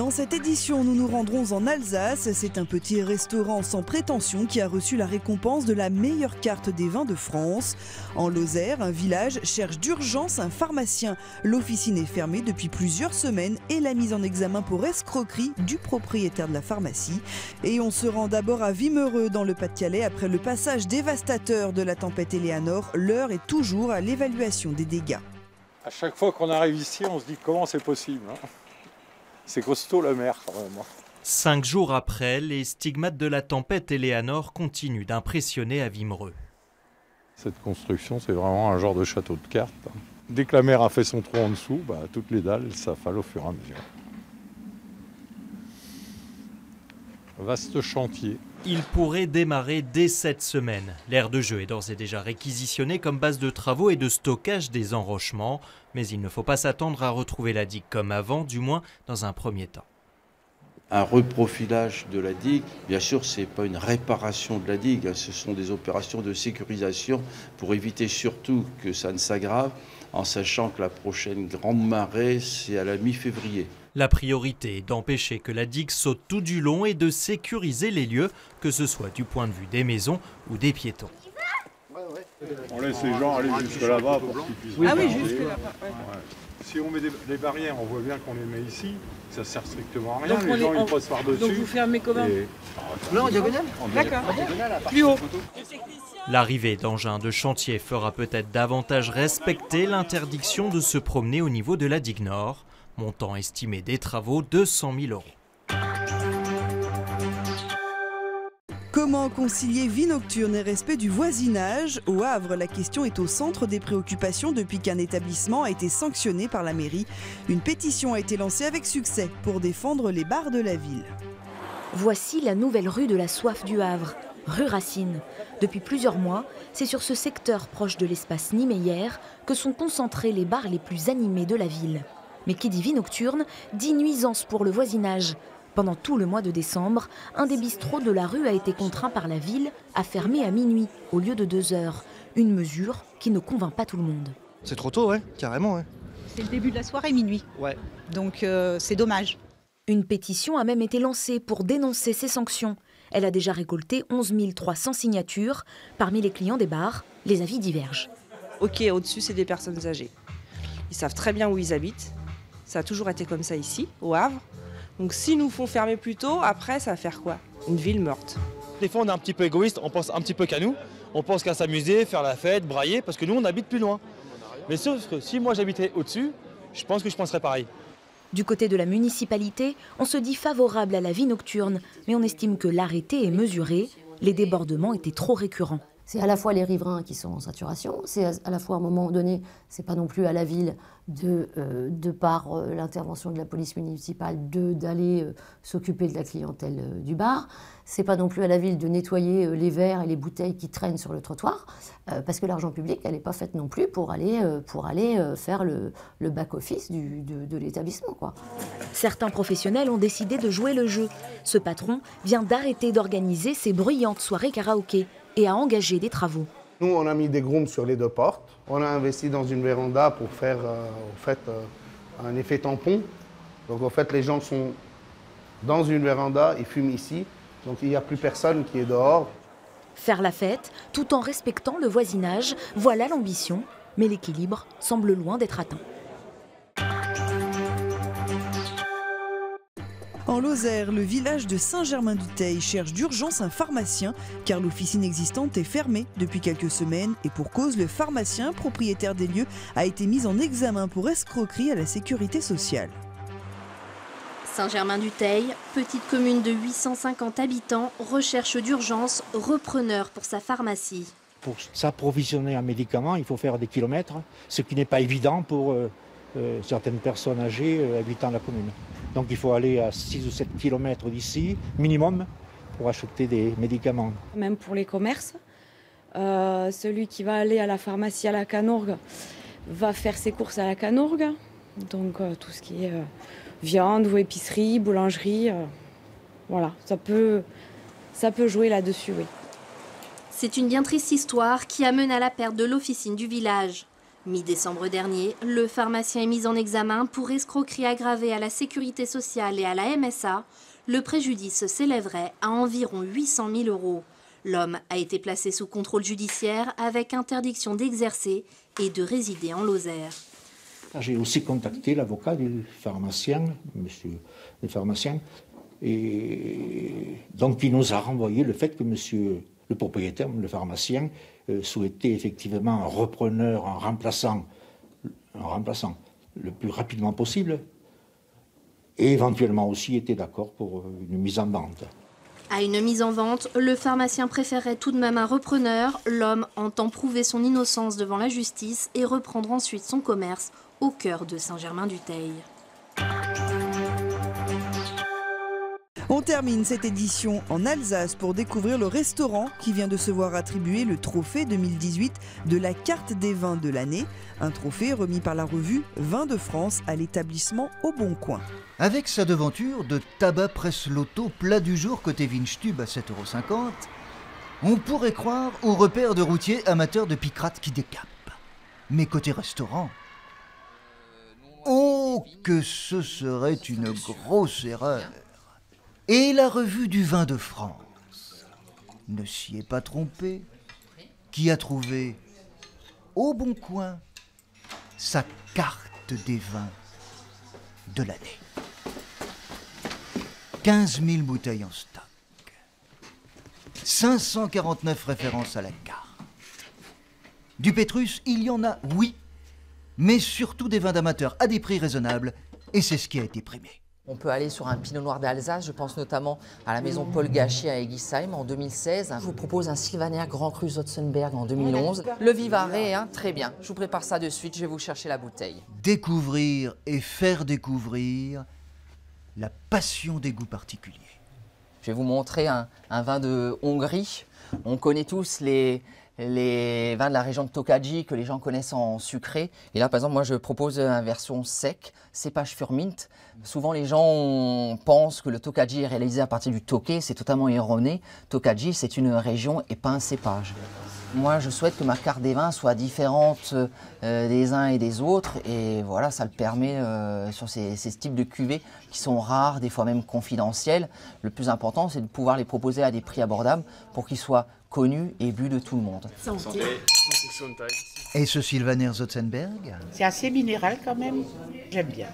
Dans cette édition, nous nous rendrons en Alsace. C'est un petit restaurant sans prétention qui a reçu la récompense de la meilleure carte des vins de France. En Lozère, un village cherche d'urgence un pharmacien. L'officine est fermée depuis plusieurs semaines et la mise en examen pour escroquerie du propriétaire de la pharmacie. Et on se rend d'abord à Wimereux dans le Pas-de-Calais. Après le passage dévastateur de la tempête Eleanor, l'heure est toujours à l'évaluation des dégâts. À chaque fois qu'on arrive ici, on se dit comment c'est possible, hein. C'est costaud la mer quand même. 5 jours après, les stigmates de la tempête Eleanor continuent d'impressionner à Wimereux. Cette construction, c'est vraiment un genre de château de cartes. Dès que la mer a fait son trou en dessous, toutes les dalles s'affalent au fur et à mesure. Vaste chantier. Il pourrait démarrer dès cette semaine. L'aire de jeu est d'ores et déjà réquisitionnée comme base de travaux et de stockage des enrochements. Mais il ne faut pas s'attendre à retrouver la digue comme avant, du moins dans un premier temps. Un reprofilage de la digue, bien sûr, ce n'est pas une réparation de la digue, ce sont des opérations de sécurisation pour éviter surtout que ça ne s'aggrave, en sachant que la prochaine grande marée, c'est à la mi-février. La priorité est d'empêcher que la digue saute tout du long et de sécuriser les lieux, que ce soit du point de vue des maisons ou des piétons. On laisse les gens aller jusque là-bas pour qu'ils puissent... Ah oui, jusque là-bas. Ouais. Si on met des barrières, on voit bien qu'on les met ici, ça ne sert strictement à rien, Donc les gens ils passent par-dessus. Donc vous fermez comment Non, en diagonale. D'accord, plus haut. L'arrivée d'engins de chantier fera peut-être davantage respecter l'interdiction de se promener au niveau de la digue nord. Montant estimé des travaux 200 000 €. Comment concilier vie nocturne et respect du voisinage? Au Havre, la question est au centre des préoccupations depuis qu'un établissement a été sanctionné par la mairie. Une pétition a été lancée avec succès pour défendre les bars de la ville. Voici la nouvelle rue de la Soif du Havre, rue Racine. Depuis plusieurs mois, c'est sur ce secteur proche de l'espace Niemeyer que sont concentrés les bars les plus animés de la ville. Mais qui dit vie nocturne, dit nuisance pour le voisinage. Pendant tout le mois de décembre, un des bistrots de la rue a été contraint par la ville à fermer à minuit au lieu de 2 heures. Une mesure qui ne convainc pas tout le monde. C'est trop tôt, ouais, carrément. Ouais. C'est le début de la soirée, minuit. Ouais. Donc c'est dommage. Une pétition a même été lancée pour dénoncer ces sanctions. Elle a déjà récolté 11 300 signatures. Parmi les clients des bars, les avis divergent. Ok, au-dessus, c'est des personnes âgées. Ils savent très bien où ils habitent. Ça a toujours été comme ça ici, au Havre. Donc s'ils nous font fermer plus tôt, après, ça va faire quoi? Une ville morte. Des fois, on est un petit peu égoïste, on pense un petit peu qu'à nous. On pense qu'à s'amuser, faire la fête, brailler, parce que nous, on habite plus loin. Mais sauf que si moi, j'habitais au-dessus, je pense que je penserais pareil. Du côté de la municipalité, on se dit favorable à la vie nocturne, mais on estime que l'arrêté est mesuré. Les débordements étaient trop récurrents. C'est à la fois les riverains qui sont en saturation, c'est à la fois à un moment donné, c'est pas non plus à la ville de par l'intervention de la police municipale d'aller s'occuper de la clientèle du bar. C'est pas non plus à la ville de nettoyer les verres et les bouteilles qui traînent sur le trottoir, parce que l'argent public, elle n'est pas faite non plus pour aller faire le back-office de l'établissement, quoi. Certains professionnels ont décidé de jouer le jeu. Ce patron vient d'arrêter d'organiser ces bruyantes soirées karaoké et a engagé des travaux. Nous, on a mis des grooms sur les 2 portes. On a investi dans une véranda pour faire un effet tampon. Donc, en fait, les gens sont dans une véranda, ils fument ici. Donc, il n'y a plus personne qui est dehors. Faire la fête, tout en respectant le voisinage, voilà l'ambition. Mais l'équilibre semble loin d'être atteint. En Lozère, le village de Saint-Germain-du-Teil cherche d'urgence un pharmacien car l'officine existante est fermée depuis quelques semaines et pour cause, le pharmacien, propriétaire des lieux, a été mis en examen pour escroquerie à la sécurité sociale. Saint-Germain-du-Teil, petite commune de 850 habitants, recherche d'urgence repreneur pour sa pharmacie. Pour s'approvisionner en médicaments, il faut faire des kilomètres, ce qui n'est pas évident pour certaines personnes âgées habitant la commune. Donc il faut aller à 6 ou 7 km d'ici, minimum, pour acheter des médicaments. Même pour les commerces, celui qui va aller à la pharmacie à la Canourgue va faire ses courses à la Canourgue. Donc tout ce qui est viande ou épicerie, boulangerie, voilà, ça peut jouer là-dessus, oui. C'est une bien triste histoire qui amène à la perte de l'officine du village. Mi-décembre dernier, le pharmacien est mis en examen pour escroquerie aggravée à la sécurité sociale et à la MSA. Le préjudice s'élèverait à environ 800 000 €. L'homme a été placé sous contrôle judiciaire avec interdiction d'exercer et de résider en Lozère. J'ai aussi contacté l'avocat du pharmacien, monsieur le pharmacien, et donc il nous a renvoyé le fait que monsieur le propriétaire, le pharmacien, souhaitait effectivement un repreneur, un remplaçant le plus rapidement possible, et éventuellement aussi était d'accord pour une mise en vente. À une mise en vente, le pharmacien préférait tout de même un repreneur. L'homme entend prouver son innocence devant la justice et reprendre ensuite son commerce au cœur de Saint-Germain-du-Teil. On termine cette édition en Alsace pour découvrir le restaurant qui vient de se voir attribuer le trophée 2018 de la carte des vins de l'année. Un trophée remis par la revue Vins de France à l'établissement Au Bon Coin. Avec sa devanture de tabac presse loto plat du jour côté Windstube à 7,50 €, on pourrait croire au repère de routiers amateurs de picrate qui décapent. Mais côté restaurant, oh que ce serait une grosse erreur. Et la revue du Vin de France ne s'y est pas trompée, qui a trouvé Au Bon Coin sa carte des vins de l'année. 15 000 bouteilles en stock, 549 références à la carte. Du Pétrus, il y en a, oui, mais surtout des vins d'amateurs à des prix raisonnables, et c'est ce qui a été primé. On peut aller sur un pinot noir d'Alsace, je pense notamment à la maison Paul Gachet à Egisheim en 2016. Je vous propose un Sylvaner Grand Cru Zotzenberg en 2011. Le Vivarais, très bien. Je vous prépare ça de suite, je vais vous chercher la bouteille. Découvrir et faire découvrir la passion des goûts particuliers. Je vais vous montrer un vin de Hongrie. On connaît tous les vins de la région de Tokaji que les gens connaissent en sucré. Et là, par exemple, moi, je propose une version sec, cépage Furmint. Souvent, les gens pensent que le Tokaji est réalisé à partir du Tokay. C'est totalement erroné. Tokaji, c'est une région et pas un cépage. Moi, je souhaite que ma carte des vins soit différente des uns et des autres. Et voilà, ça le permet sur ces types de cuvées qui sont rares, des fois même confidentiels. Le plus important, c'est de pouvoir les proposer à des prix abordables pour qu'ils soient connus et vus de tout le monde. Santé. Et ce Sylvaner Zotzenberg? C'est assez minéral quand même, j'aime bien.